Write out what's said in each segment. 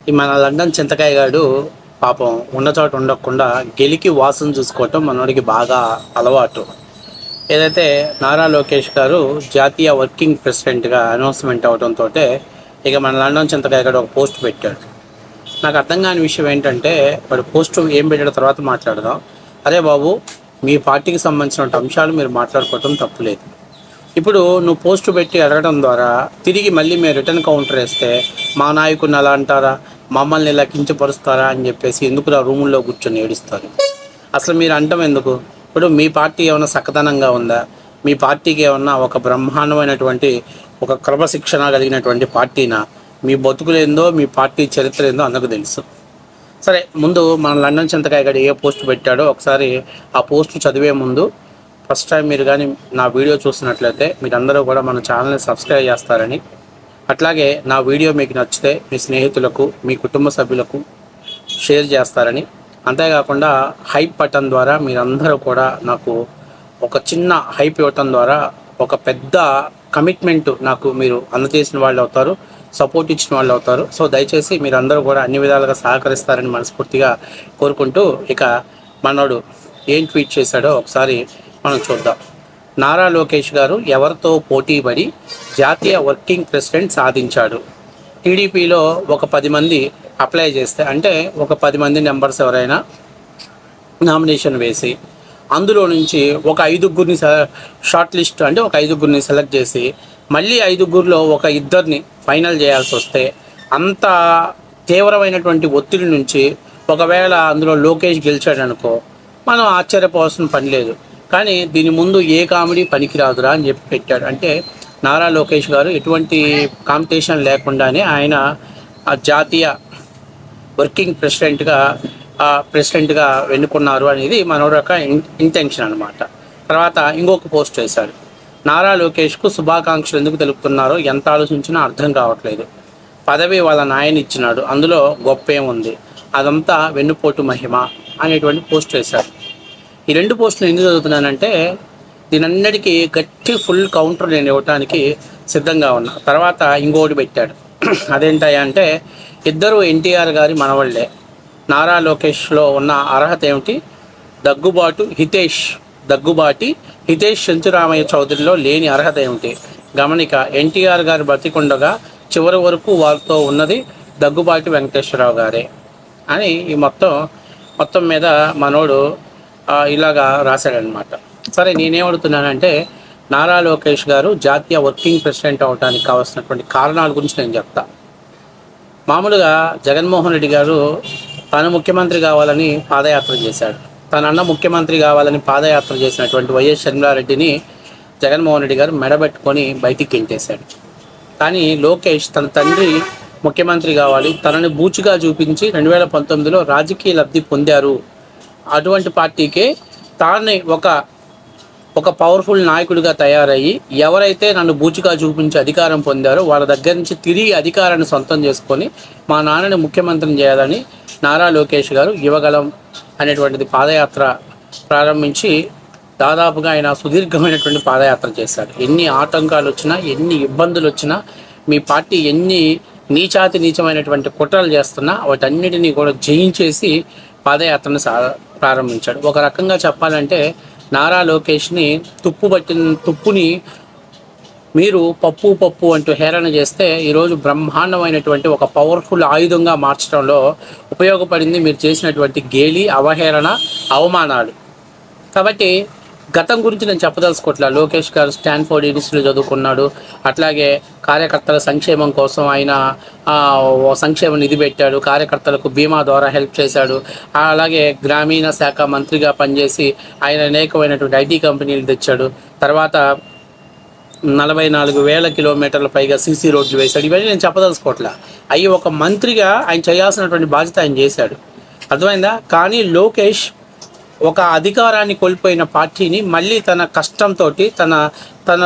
ఈ మన లండన్ చింతకాయ గాడు పాపం ఉన్న చోట ఉండకుండా గెలికి వాసన చూసుకోవటం మనోడికి బాగా అలవాటు. ఏదైతే నారా లోకేష్ గారు జాతీయ వర్కింగ్ ప్రెసిడెంట్గా అనౌన్స్మెంట్ అవడంతో ఇక మన లండన్ చింతకాయ గాడు ఒక పోస్ట్ పెట్టాడు. నాకు అర్థం కాని విషయం ఏంటంటే, వాడు పోస్ట్ ఏం పెట్టిన తర్వాత మాట్లాడదాం. అరే బాబు, మీ పార్టీకి సంబంధించిన అంశాలు మీరు మాట్లాడుకోవటం తప్పులేదు. ఇప్పుడు నువ్వు పోస్టు పెట్టి అడగడం ద్వారా తిరిగి మళ్ళీ మీరు రిటర్న్ కౌంటర్ వేస్తే మా నాయకుడిని అలా అంటారా, మమ్మల్ని ఇలా కించపరుస్తారా అని చెప్పేసి ఎందుకు ఆ రూముల్లో కూర్చొని ఏడుస్తారు. అసలు మీరు అంటాం ఎందుకు? ఇప్పుడు మీ పార్టీ ఏమైనా సక్కదనంగా ఉందా? మీ పార్టీకి ఏమన్నా ఒక బ్రహ్మాండమైనటువంటి ఒక క్రమశిక్షణ కలిగినటువంటి పార్టీనా? మీ బతుకులేందో మీ పార్టీ చరిత్ర ఏందో అందరికీ తెలుసు. సరే, ముందు మన లండన్ చింతకాయ గడి ఏ పోస్ట్ పెట్టాడో ఒకసారి ఆ పోస్ట్ చదివే ముందు ఫస్ట్ టైం మీరు కానీ నా వీడియో చూస్తున్నట్లయితే మీరందరూ కూడా మన ఛానల్ని సబ్స్క్రైబ్ చేస్తారని, అట్లాగే నా వీడియో మీకు నచ్చితే మీ స్నేహితులకు మీ కుటుంబ సభ్యులకు షేర్ చేస్తారని, అంతేకాకుండా హైప్ బటన్ ద్వారా మీరందరూ కూడా నాకు ఒక చిన్న హైప్ ఇవ్వటం ద్వారా ఒక పెద్ద కమిట్మెంట్ నాకు మీరు అందజేసిన వాళ్ళు అవుతారు, సపోర్ట్ ఇచ్చిన వాళ్ళు అవుతారు. సో దయచేసి మీరందరూ కూడా అన్ని విధాలుగా సహకరిస్తారని మనస్ఫూర్తిగా కోరుకుంటూ, ఇక మనోడు ఏం ట్వీట్ చేశాడో ఒకసారి మనం చూద్దాం. నారా లోకేష్ గారు ఎవరితో పోటీపడి జాతీయ వర్కింగ్ ప్రెసిడెంట్ సాధించాడు. టీడీపీలో ఒక 10 మంది అప్లై చేస్తే, అంటే ఒక 10 మంది నెంబర్స్ ఎవరైనా నామినేషన్ వేసి అందులో నుంచి ఒక 5గురిని షార్ట్ లిస్ట్, అంటే ఒక 5గురిని సెలెక్ట్ చేసి మళ్ళీ 5గురిలో ఒక 2ని ఫైనల్ చేయాల్సి వస్తే, అంత తీవ్రమైనటువంటి ఒత్తిడి నుంచి ఒకవేళ అందులో లోకేష్ గెలిచాడనుకో మనం ఆశ్చర్యపోవాల్సిన పని లేదు. కానీ దీని ముందు ఏ కామెడీ పనికిరాదురా అని చెప్పి పెట్టాడు. అంటే నారా లోకేష్ గారు ఎటువంటి కాంపిటీషన్ లేకుండానే ఆయన ఆ జాతీయ వర్కింగ్ ప్రెసిడెంట్గా ఎన్నుకున్నారు అనేది మనోడు యొక్క ఇంటెన్షన్ అనమాట. తర్వాత ఇంకొక పోస్ట్ వేశాడు. నారా లోకేష్కు శుభాకాంక్షలు ఎందుకు తెలుపుతున్నారో ఎంత ఆలోచించినా అర్థం కావట్లేదు. పదవి వాళ్ళ నాయన ఇచ్చినాడు, అందులో గొప్ప ఏముంది, అదంతా వెన్నుపోటు మహిమ అనేటువంటి పోస్ట్ వేశాడు. ఈ 2 పోస్టులు ఎందుకు చదువుతున్నానంటే, దీనన్నిటికీ గట్టి ఫుల్ కౌంటర్ నేను ఇవ్వటానికి సిద్ధంగా ఉన్నా. తర్వాత ఇంకోటి పెట్టాడు. అదేంటయ్యా అంటే, ఇద్దరు ఎన్టీఆర్ గారి మనవళ్ళే. నారా లోకేష్లో ఉన్న అర్హత ఏమిటి? దగ్గుబాటి హితేష్ చెంచురామయ్య చౌదరిలో లేని అర్హత ఏమిటి? గమనిక, ఎన్టీఆర్ గారు బతికుండగా చివరి వరకు వారితో ఉన్నది దగ్గుబాటి వెంకటేశ్వరరావు గారే అని ఈ మొత్తం మీద మనోడు ఇలాగా రాశాడనమాట. సరే, నేనేమడుగుతున్నానంటే, నారా లోకేష్ గారు జాతీయ వర్కింగ్ ప్రెసిడెంట్ అవడానికి కావాల్సినటువంటి కారణాల గురించి నేను చెప్తా. మామూలుగా జగన్మోహన్ రెడ్డి గారు తాను ముఖ్యమంత్రి కావాలని పాదయాత్ర చేశాడు. తన అన్న ముఖ్యమంత్రి కావాలని పాదయాత్ర చేసినటువంటి వైఎస్ షర్మిలారెడ్డిని జగన్మోహన్ రెడ్డి గారు మెడబెట్టుకొని బయటికి గెంటేశాడు. కానీ లోకేష్ తన తండ్రి ముఖ్యమంత్రి కావాలి, తనని బూచిగా చూపించి 2019లో రాజకీయ లబ్ధి పొందారు. అటువంటి పార్టీకే తాను ఒక పవర్ఫుల్ నాయకుడిగా తయారయ్యి ఎవరైతే నన్ను బూచిగా చూపించి అధికారం పొందారో వాళ్ళ దగ్గర నుంచి తిరిగి అధికారాన్ని సొంతం చేసుకొని మా నాన్నని ముఖ్యమంత్రిని చేయాలని నారా లోకేష్ గారు యువగలం అనేటువంటిది పాదయాత్ర ప్రారంభించి దాదాపుగా ఆయన సుదీర్ఘమైనటువంటి పాదయాత్ర చేశాడు. ఎన్ని ఆటంకాలు వచ్చినా, ఎన్ని ఇబ్బందులు వచ్చినా, మీ పార్టీ ఎన్ని నీచమైనటువంటి కుట్రలు చేస్తున్నా వాటన్నిటినీ కూడా జయించేసి పాదయాత్రను ప్రారంభించాడు. ఒక రకంగా చెప్పాలంటే నారా లోకేష్ని తుప్పుని మీరు పప్పు అంటూ హేళన చేస్తే ఈరోజు బ్రహ్మాండమైనటువంటి ఒక పవర్ఫుల్ ఆయుధంగా మార్చడంలో ఉపయోగపడింది మీరు చేసినటువంటి గేలి, అవహేళన, అవమానాలు. కాబట్టి గతం గురించి నేను చెప్పదలుచుకోవట్లా. లోకేష్ గారు స్టాన్ఫోర్డ్ యూనివర్సిటీలో చదువుకున్నాడు. అట్లాగే కార్యకర్తల సంక్షేమం కోసం ఆయన సంక్షేమ నిధి పెట్టాడు, కార్యకర్తలకు బీమా ద్వారా హెల్ప్ చేశాడు. అలాగే గ్రామీణ శాఖ మంత్రిగా పనిచేసి ఆయన అనేకమైనటువంటి ఐటీ కంపెనీలు తెచ్చాడు. తర్వాత 44,000 కిలోమీటర్ల పైగా సీసీ రోడ్లు వేశాడు. ఇవన్నీ నేను చెప్పదలుచుకోవట్లా. అవి ఒక మంత్రిగా ఆయన చేయాల్సినటువంటి బాధ్యత ఆయన చేశాడు. అర్థమైందా? కానీ లోకేష్ ఒక అధికారాన్ని కోల్పోయిన పార్టీని మళ్ళీ తన కష్టంతో తన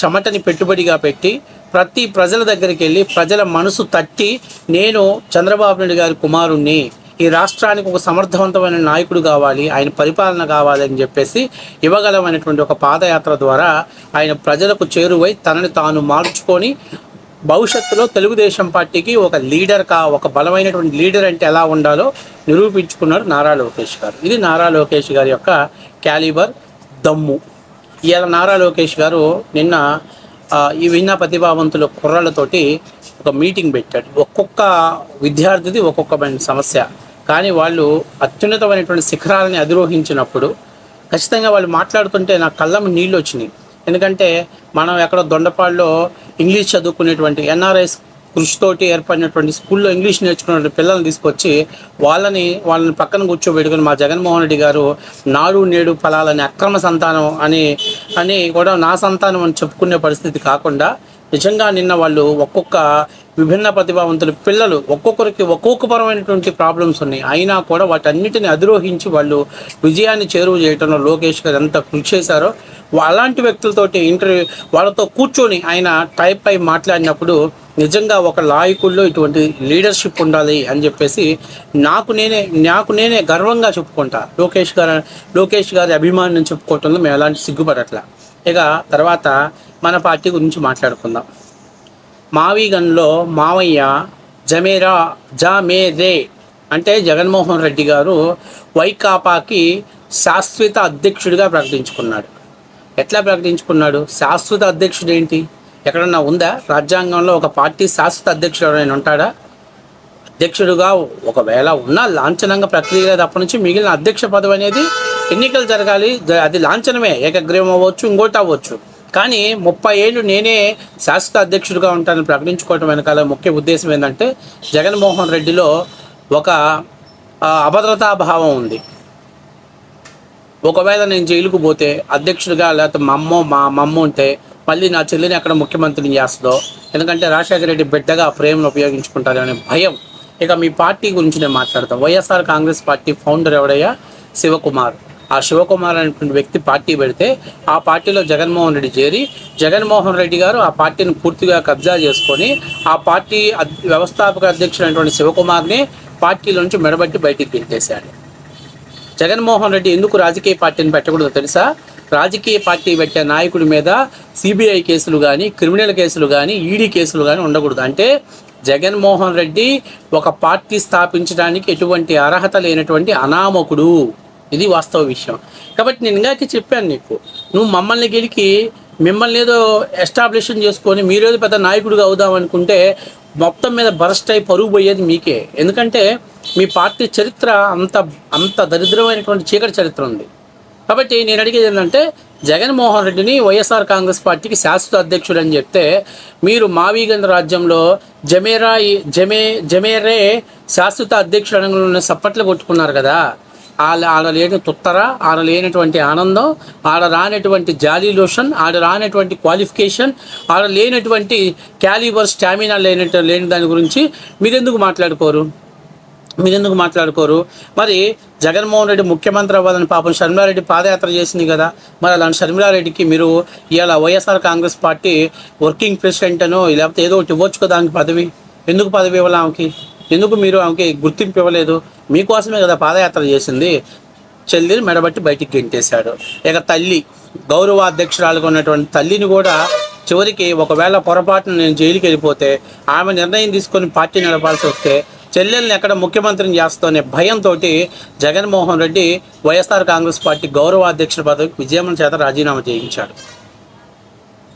చెమటని పెట్టుబడిగా పెట్టి ప్రతి ప్రజల దగ్గరికి వెళ్ళి ప్రజల మనసు తట్టి, నేను చంద్రబాబు నాయుడు గారి కుమారుణ్ణి, ఈ రాష్ట్రానికి ఒక సమర్థవంతమైన నాయకుడు కావాలి, ఆయన పరిపాలన కావాలి అని చెప్పేసి ఇవ్వగలమైనటువంటి ఒక పాదయాత్ర ద్వారా ఆయన ప్రజలకు చేరువై తనని తాను మార్చుకొని భవిష్యత్తులో తెలుగుదేశం పార్టీకి ఒక బలమైనటువంటి లీడర్ అంటే ఎలా ఉండాలో నిరూపించుకున్నాడు నారా లోకేష్ గారు. ఇది నారా లోకేష్ గారి యొక్క క్యాలిబర్, దమ్ము. ఇవాళ నారా లోకేష్ గారు నిన్న ఈ విన్న ప్రతిభావంతుల కుర్రాళ్ళతోటి ఒక మీటింగ్ పెట్టాడు. ఒక్కొక్క విద్యార్థిది ఒక్కొక్క సమస్య, కానీ వాళ్ళు అత్యున్నతమైనటువంటి శిఖరాలని అధిరోహించినప్పుడు ఖచ్చితంగా వాళ్ళు మాట్లాడుతుంటే నా కళ్ళము నీళ్ళు వచ్చినాయి. ఎందుకంటే మనం ఎక్కడో దొండపాడులో ఇంగ్లీష్ చదువుకునేటువంటి ఎన్ఆర్ఐస్ కృషితోటి ఏర్పడినటువంటి స్కూల్లో ఇంగ్లీష్ నేర్చుకున్నటువంటి పిల్లల్ని తీసుకొచ్చి వాళ్ళని పక్కన కూర్చోబెట్టుకుని మా జగన్మోహన్ రెడ్డి గారు నాడు నేడు ఫలాలని అక్రమ సంతానం అని కూడా నా సంతానం అని చెప్పుకునే పరిస్థితి కాకుండా నిజంగా నిన్న వాళ్ళు ఒక్కొక్క విభిన్న ప్రతిభావంతుల పిల్లలు ఒక్కొక్కరికి ఒక్కొక్క పరమైనటువంటి ప్రాబ్లమ్స్ ఉన్నాయి, అయినా కూడా వాటన్నిటిని అధిరోహించి వాళ్ళు విజయాన్ని చేరువ చేయడంలో లోకేష్ గారు ఎంత కృషి చేశారో అలాంటి వ్యక్తులతోటి వాళ్ళతో కూర్చొని ఆయన టైప్ అయి మాట్లాడినప్పుడు నిజంగా ఒక నాయకుల్లో ఇటువంటి లీడర్షిప్ ఉండాలి అని చెప్పేసి నాకు నేనే గర్వంగా చెప్పుకుంటా. లోకేష్ గారి అభిమానం చెప్పుకోవటంలో మేము ఎలాంటి సిగ్గుపడట్లా. ఇక తర్వాత మన పార్టీ గురించి మాట్లాడుకుందాం. మావిగన్లో మావయ్య జమేరే అంటే జగన్మోహన్ రెడ్డి గారు వైకాపాకి శాశ్వత అధ్యక్షుడిగా ప్రకటించుకున్నాడు. ఎట్లా ప్రకటించుకున్నాడు? శాశ్వత అధ్యక్షుడు ఏంటి? ఎక్కడన్నా ఉందా రాజ్యాంగంలో? ఒక పార్టీ శాశ్వత అధ్యక్షుడు ఎవరైనా ఉంటాడా? అధ్యక్షుడుగా ఒకవేళ ఉన్న లాంఛనంగా ప్రక్రియ తప్ప నుంచి మిగిలిన అధ్యక్ష పదవి అనేది ఎన్నికలు జరగాలి, అది లాంఛనమే, ఏకగ్రీవం అవ్వచ్చు, ఇంకోటి అవ్వచ్చు. కానీ 30 ఏళ్ళు నేనే శాశ్వత అధ్యక్షుడిగా ఉంటానని ప్రకటించుకోవటం వెనకాల ముఖ్య ఉద్దేశం ఏంటంటే జగన్మోహన్ రెడ్డిలో ఒక అభద్రతా భావం ఉంది. ఒకవేళ నేను జైలుకు పోతే అధ్యక్షుడిగా, లేకపోతే మా అమ్మ ఉంటే మళ్ళీ నా చెల్లిని ఎక్కడ ముఖ్యమంత్రిని చేస్తుందో, ఎందుకంటే రాజశేఖర రెడ్డి బిడ్డగా ఆ ఫ్రేమ్ను ఉపయోగించుకుంటారనే భయం. ఇక మీ పార్టీ గురించి నేను మాట్లాడతాను. వైఎస్ఆర్ కాంగ్రెస్ పార్టీ ఫౌండర్ ఎవడయ్యా? శివకుమార్. ఆ శివకుమార్ అనేటువంటి వ్యక్తి పార్టీ పెడితే ఆ పార్టీలో జగన్మోహన్ రెడ్డి చేరి జగన్మోహన్ రెడ్డి గారు ఆ పార్టీని పూర్తిగా కబ్జా చేసుకొని ఆ పార్టీ వ్యవస్థాపక అధ్యక్షుడైనటువంటి శివకుమార్ని పార్టీలో నుంచి మెడబట్టి బయటికి గెంటేశాడు. జగన్మోహన్ రెడ్డి ఎందుకు రాజకీయ పార్టీని పెట్టకూడదో తెలుసా? రాజకీయ పార్టీ పెట్టే నాయకుడి మీద సిబిఐ కేసులు కానీ, క్రిమినల్ కేసులు కానీ, ఈడీ కేసులు కానీ ఉండకూడదు. అంటే జగన్మోహన్ రెడ్డి ఒక పార్టీ స్థాపించడానికి ఎటువంటి అర్హత లేనటువంటి అనామకుడు. ఇది వాస్తవ విషయం. కాబట్టి నేను ఇందాకే చెప్పాను నీకు, నువ్వు మమ్మల్ని గెలికి మిమ్మల్ని ఏదో ఎస్టాబ్లిషన్ చేసుకొని మీరేదో పెద్ద నాయకుడిగా అవుదాం అనుకుంటే మొత్తం మీద బరస్ట్ అయి పరుగు పోయేది మీకే. ఎందుకంటే మీ పార్టీ చరిత్ర అంత దరిద్రమైనటువంటి చీకటి చరిత్ర ఉంది. కాబట్టి నేను అడిగేది ఏంటంటే జగన్మోహన్ రెడ్డిని వైఎస్ఆర్ కాంగ్రెస్ పార్టీకి శాశ్వత అధ్యక్షుడు అని చెప్తే మీరు మావీగన్ రాజ్యంలో జమేరే శాశ్వత అధ్యక్షుడు అనగా సప్పట్లు కొట్టుకున్నారు కదా. ఆడ లేని తుత్తర, ఆడ లేనటువంటి ఆనందం, ఆడ రానటువంటి జాలీ లోషన్, ఆడ రానటువంటి క్వాలిఫికేషన్, ఆడ లేనటువంటి క్యాలిబర్, స్టామినా లేని దాని గురించి మీరెందుకు మాట్లాడుకోరు? మరి జగన్మోహన్ రెడ్డి ముఖ్యమంత్రి అవ్వాలని పాపం షర్మిలారెడ్డి పాదయాత్ర చేసింది కదా. మరి అలాంటి షర్మిలారెడ్డికి మీరు ఇవాళ YSR Congress party working president అనో లేకపోతే ఏదో ఒకటి ఇవ్వచ్చు కదా దానికి పదవి. ఎందుకు పదవి ఇవ్వాలి ఆమెకి? ఎందుకు మీరు ఆమెకి గుర్తింపు ఇవ్వలేదు? మీకోసమే కదా పాదయాత్ర చేసింది. చెల్లిని మెడబట్టి బయటికి గెంటేశాడు. ఇక తల్లి, గౌరవాధ్యక్షురాలుగా ఉన్నటువంటి తల్లిని కూడా చివరికి ఒకవేళ పొరపాటున నేను జైలుకి వెళ్ళిపోతే ఆమె నిర్ణయం తీసుకొని పార్టీ నడపాల్సి వస్తే చెల్లెల్ని ఎక్కడ ముఖ్యమంత్రిని చేస్తూనే భయంతో జగన్మోహన్ రెడ్డి వైఎస్ఆర్ కాంగ్రెస్ పార్టీ గౌరవాధ్యక్షుల పదవికి విజయమ్మ చేత రాజీనామా చేయించాడు.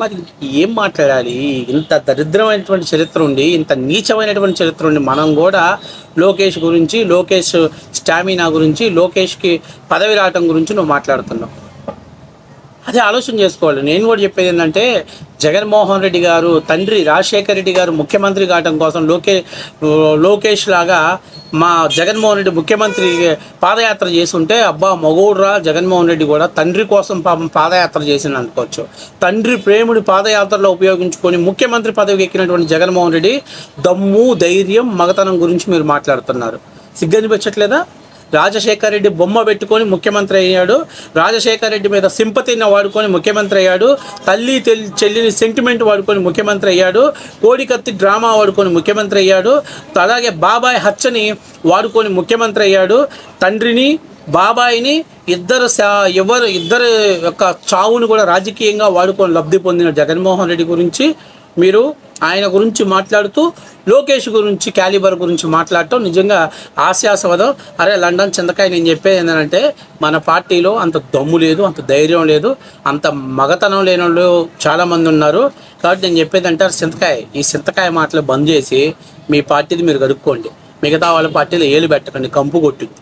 మరి ఏం మాట్లాడాలి? ఇంత దరిద్రమైనటువంటి చరిత్ర ఉండి, ఇంత నీచమైనటువంటి చరిత్ర ఉండి మనం కూడా లోకేష్ స్టామినా గురించి, లోకేష్కి పదవి రావటం గురించి నువ్వు మాట్లాడుతున్నావు. అదే ఆలోచన చేసుకోవాలి. నేను కూడా చెప్పేది ఏంటంటే జగన్మోహన్ రెడ్డి గారు తండ్రి రాజశేఖర రెడ్డి గారు ముఖ్యమంత్రి కావటం కోసం లోకేష్ లాగా మా జగన్మోహన్ రెడ్డి ముఖ్యమంత్రి పాదయాత్ర చేస్తుంటే అబ్బా మగోడురా జగన్మోహన్ రెడ్డి కూడా తండ్రి కోసం పాపం పాదయాత్ర చేసింది అనుకోవచ్చు. తండ్రి ప్రేముడి పాదయాత్రలో ఉపయోగించుకొని ముఖ్యమంత్రి పదవికి ఎక్కినటువంటి జగన్మోహన్ రెడ్డి దమ్ము, ధైర్యం, మగతనం గురించి మీరు మాట్లాడుతున్నారు. సిగ్గనిపించట్లేదా? రాజశేఖర రెడ్డి బొమ్మ పెట్టుకొని ముఖ్యమంత్రి అయ్యాడు. రాజశేఖర రెడ్డి మీద సింపతిని వాడుకొని ముఖ్యమంత్రి అయ్యాడు. తల్లి చెల్లిని సెంటిమెంట్ వాడుకొని ముఖ్యమంత్రి అయ్యాడు. కోడికత్తి డ్రామా వాడుకొని ముఖ్యమంత్రి అయ్యాడు. అలాగే బాబాయ్ హత్యని వాడుకొని ముఖ్యమంత్రి అయ్యాడు. తండ్రిని, బాబాయిని ఇద్దరు యొక్క చావును కూడా రాజకీయంగా వాడుకొని లబ్ధి పొందిన జగన్మోహన్ రెడ్డి గురించి మీరు ఆయన గురించి మాట్లాడుతూ లోకేష్ గురించి క్యాలిబర్ గురించి మాట్లాడటం నిజంగా హాస్యాస్పదం. అరే లండన్ చింతకాయ, నేను చెప్పేది ఏంటంటే మన పార్టీలో అంత దమ్ము లేదు, అంత ధైర్యం లేదు, అంత మగతనం లేని వాళ్ళు చాలామంది ఉన్నారు. కాబట్టి నేను చెప్పేది అంటారు చింతకాయ, ఈ చింతకాయ మాటలు బంద్ చేసి మీ పార్టీది మీరు కడుక్కోండి, మిగతా వాళ్ళ పార్టీలో ఏలు పెట్టకండి, కంపు కొట్టింది.